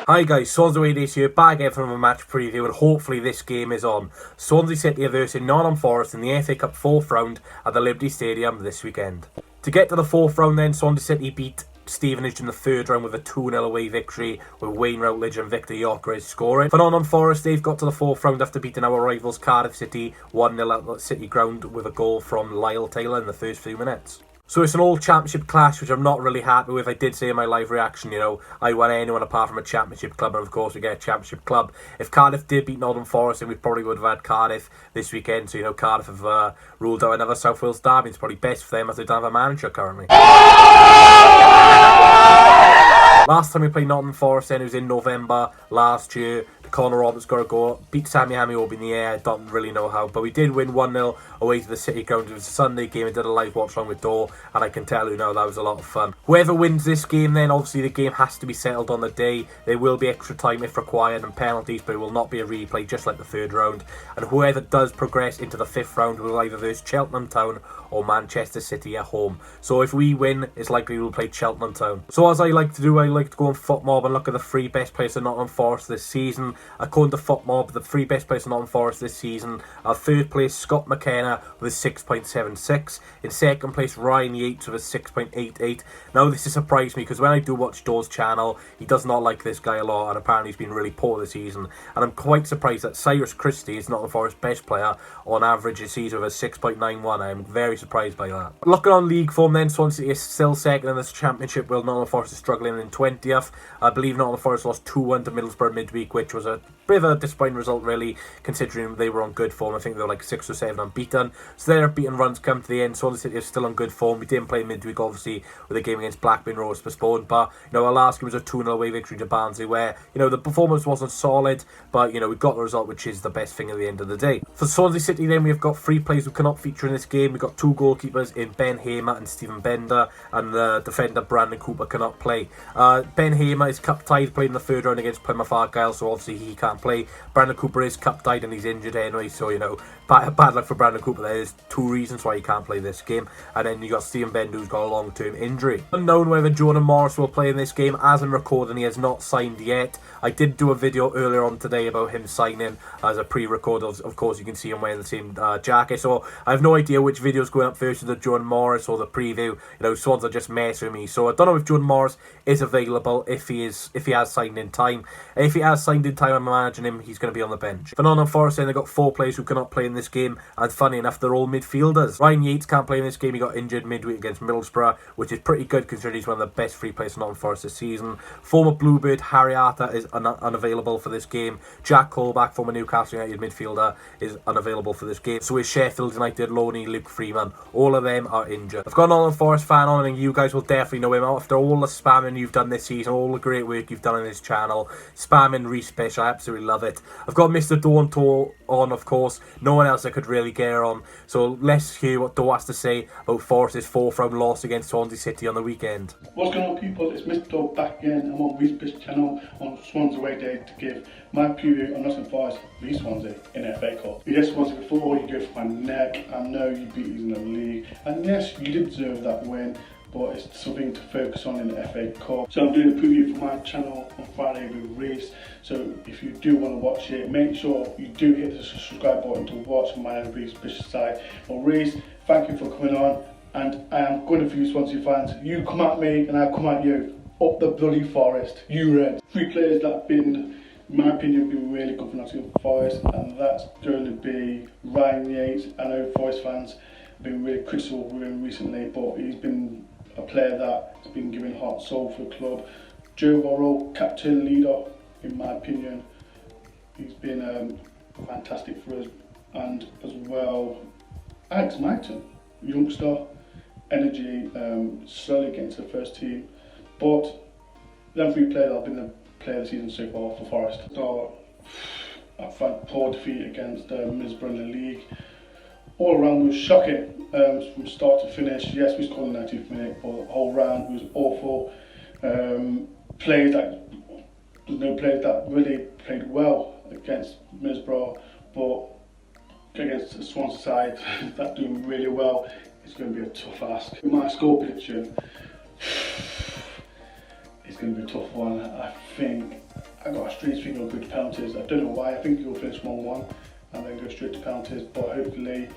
Hi guys, Swansea Away Days here, back again from a match preview, and hopefully this game is on. Swansea City are versus Nottingham Forest in the FA Cup 4th round at the Liberty Stadium this weekend. To get to the 4th round then, Swansea City beat Stevenage in the 3rd round with a 2-0 away victory, with Wayne Routledge and Victor Gyökeres scoring. For Nottingham Forest, they've got to the 4th round after beating our rivals Cardiff City 1-0 at the City ground with a goal from Lyle Taylor in the first few minutes. So it's an old championship clash, which I'm not really happy with. I did say in my live reaction, I want anyone apart from a championship club, and of course we get a championship club. If Cardiff did beat Nottingham Forest, then we probably would have had Cardiff this weekend. So, Cardiff have ruled out another South Wales derby. It's probably best for them as they don't have a manager currently. Last time we played Nottingham Forest, then it was in November last year. Connor Roberts got a goal, beat Sammy Hamiobi in the air. I don't really know how, but we did win 1-0 away to the City ground. It was a Sunday game. I did a live watch along with Dore, and I can tell you now that was a lot of fun. Whoever wins this game, then obviously the game has to be settled on the day. There will be extra time if required and penalties, but it will not be a replay, just like the 3rd round. And whoever does progress into the 5th round will either versus Cheltenham Town or Manchester City at home. So if we win, it's likely we'll play Cheltenham Town. So as I like to do, I like to go on FootMob and look at the 3 best players in Nottingham Forest this season. According to FootMob, the 3 best players in Nottingham Forest this season are 3rd place Scott McKenna with a 6.76. In 2nd place Ryan Yates with a 6.88. Now this has surprised me because when I do watch Dore's channel, he does not like this guy a lot, and apparently he's been really poor this season. And I'm quite surprised that Cyrus Christie is Nottingham Forest's best player on average this season with a 6.91. I am very surprised by that. Looking on league form then, Swansea City is still 2nd in this championship, while Nottingham Forest is struggling in 20th. I believe Nottingham Forest lost 2-1 to Middlesbrough midweek, which was a bit of a disappointing result really, considering they were on good form. I think they were like 6 or 7 unbeaten. So their beaten runs come to the end. Swansea City is still on good form. We didn't play midweek obviously with the game against Blackburn Rovers postponed, but our last game was a 2-0 away victory to Barnsley, where the performance wasn't solid, but we got the result, which is the best thing at the end of the day. For Swansea City then, we've got 3 players who cannot feature in this game. We've got 2 goalkeepers in Ben Hamer and Stephen Bender, and the defender Brandon Cooper cannot play. Ben Hamer is cup tied, played in the 3rd round against Plymouth Argyle, so obviously he can't play. Brandon Cooper is cup tied and he's injured anyway, so bad luck for Brandon Cooper. There's 2 reasons why he can't play this game. And then you got Stephen Bender, who's got a long-term injury. Unknown whether Jordan Morris will play in this game. As I'm recording, he has not signed yet. I did do a video earlier on today about him signing as a pre-record. Of course, you can see him wearing the same jacket. So I have no idea which video is going up first, the Jordan Morris or the preview. Swans are just messing with me. So I don't know if Jordan Morris is available, if he has signed in time. If he has signed in time, I'm imagining he's going to be on the bench. For Nottingham Forest, then they've got 4 players who cannot play in this game, and funny enough, they're all midfielders. Ryan Yates can't play in this game. He got injured midweek against Middlesbrough, which is pretty good considering he's one of the best free players in Nottingham Forest this season. Former Bluebird Hourihane is unavailable for this game. Jack Colback, former Newcastle United midfielder, is unavailable for this game. So is Sheffield United loanee Luke Freeman. All of them are injured. I've got an Nottingham Forest fan on, and you guys will definitely know him after all the spamming you've done this season, all the great work you've done on this channel, spamming Reece Bish. I absolutely love it. I've got Mr. Dore On Tour on, of course. No one else I could really get her on. So let's hear what Dore has to say about Forest's 4th round loss against Swansea City on the weekend. What's going on, people? It's Mr. Dore back again. I'm on Reece Bish's channel on Swansea Away Day to give my preview on Nottingham Forest v Swansea in FA Cup. Yes, Swansea, before you go for my neck, I know you beat us in the league, and yes, you did deserve that win, but it's something to focus on in the FA Cup. So I'm doing a preview for my channel on Friday with Reece. So if you do want to watch it, make sure you do hit the subscribe button to watch my Reece Bish's side. Well, Reece, thank you for coming on, and I am going for you Swansea fans. You come at me and I come at you. Up the bloody Forest, you Reds. 3 players that have been, in my opinion, been really good for Nottingham Forest, and that's going to be Ryan Yates. I know Forest fans have been really critical of him recently, but he's been a player that has been given heart and soul for the club. Joe Worrell, captain, leader, in my opinion, he's been fantastic for us. And as well, Alex Knighton, youngster, energy, slowly getting to the first team. But them 3 players have been the player of the season so far for Forest. So, a poor defeat against Middlesbrough in the league. All around was shocking from start to finish. Yes, we scored in the 90th minute, but the whole round was awful. There's no players that really played well against Middlesbrough, but against the Swansea side that doing really well, it's going to be a tough ask. My score prediction, it's going to be a tough one. I think I got a strange feeling of good penalties. I don't know why. I think you'll finish 1-1 and then go straight to penalties. But hopefully,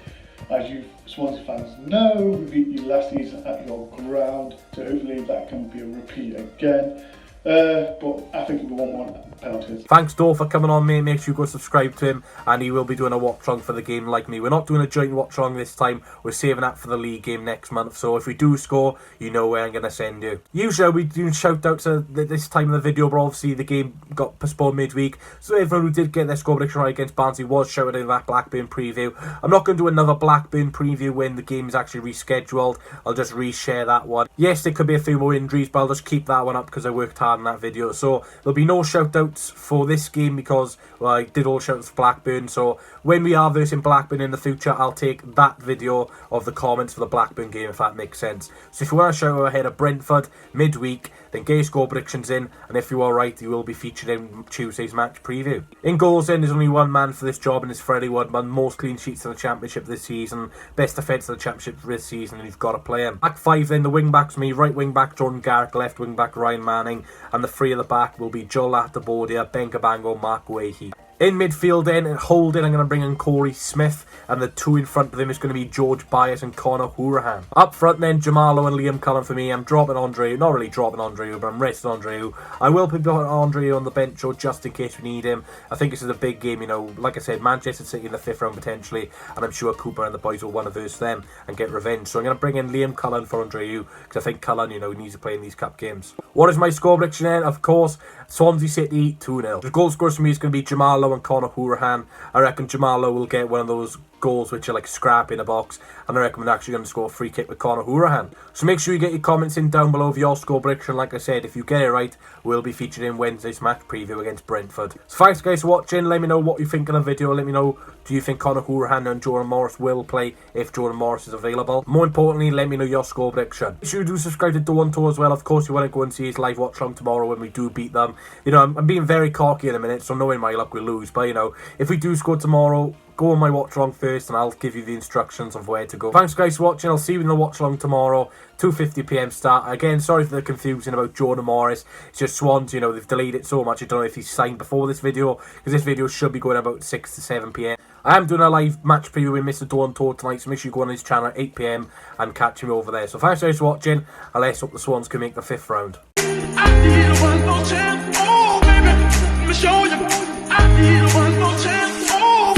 as you Swansea fans know, we beat you last season at your ground. So hopefully that can be a repeat again. But I think it'll be 1-1 penalties. Thanks, Dore, for coming on, mate. Make sure you go subscribe to him, and he will be doing a watch-along for the game like me. We're not doing a joint watch-along this time. We're saving that for the league game next month. So if we do score, you know where I'm going to send you. Usually we do shout-outs at this time in the video, but obviously the game got postponed midweek. So everyone who did get their score prediction right against Barnsley was shouted in that Blackburn preview. I'm not going to do another Blackburn preview when the game is actually rescheduled. I'll just reshare that one. Yes, there could be a few more injuries, but I'll just keep that one up because I worked hard in that video. So there'll be no shout-outs for this game because I did all shout-outs for Blackburn. So when we are versing Blackburn in the future, I'll take that video of the comments for the Blackburn game, if that makes sense. So if you want to shout out ahead of Brentford midweek, then get your score predictions in, and if you are right, you will be featured in Tuesday's match preview. In goals then, there's only one man for this job, and it's Freddie Woodman. Most clean sheets in the Championship this season, best defence in the Championship this season, and you've got to play him. Back five then, the wing-backs me, right wing-back Jordan Garrick, left wing-back Ryan Manning, and the three at the back will be Joel Latabordia, Ben Cabango, Mark Weahey. In midfield then, at holding, I'm going to bring in Corey Smith, and the two in front of him is going to be George Byers and Connor Hourihane. Up front then, Jamalo and Liam Cullen for me. I'm dropping Andre, not really dropping Andre, but I'm resting Andre. I will put Andre on the bench or just in case we need him. I think this is a big game, you know, like I said, Manchester City in the 5th round potentially, and I'm sure Cooper and the boys will want to verse them and get revenge. So I'm going to bring in Liam Cullen for Andre, because I think Cullen, you know, needs to play in these cup games. What is my score prediction then? Of course, Swansea City 2-0. The goal scorers for me is going to be Jamalo and Connor Hourihane. I reckon Jamalo will get one of those goals which are like scrap in a box, and I reckon we're actually going to score a free kick with Connor Hourihane. So make sure you get your comments in down below of your score prediction. Like I said, if you get it right, we'll be featured in Wednesday's match preview against Brentford. So thanks guys for watching. Let me know what you think of the video. Let me know, do you think Connor Hourihane and Jordan Morris will play if Jordan Morris is available? More importantly, let me know your score prediction. Make sure you do subscribe to Dore On Tour as well. Of course, you want to go and see his live watch along tomorrow when we do beat them. You know, I'm being very cocky in a minute, so knowing my luck we'll lose. But you know, if we do score tomorrow, go on my watch along first and I'll give you the instructions of where to go. Thanks guys for watching. I'll see you in the watch along tomorrow. 2:50 PM start. Again, sorry for the confusion about Jordan Morris. It's just Swans, you know, they've delayed it so much. I don't know if he's signed before this video, because this video should be going about 6 to 7 PM. I am doing a live match preview with Mr. Dore On Tour tonight, so make sure you go on his channel at 8 PM and catch him over there. So thanks guys for watching, and let's hope the Swans can make the 5th round. I need a one more chance. Oh, baby, let me show you. I need a one more chance. Oh.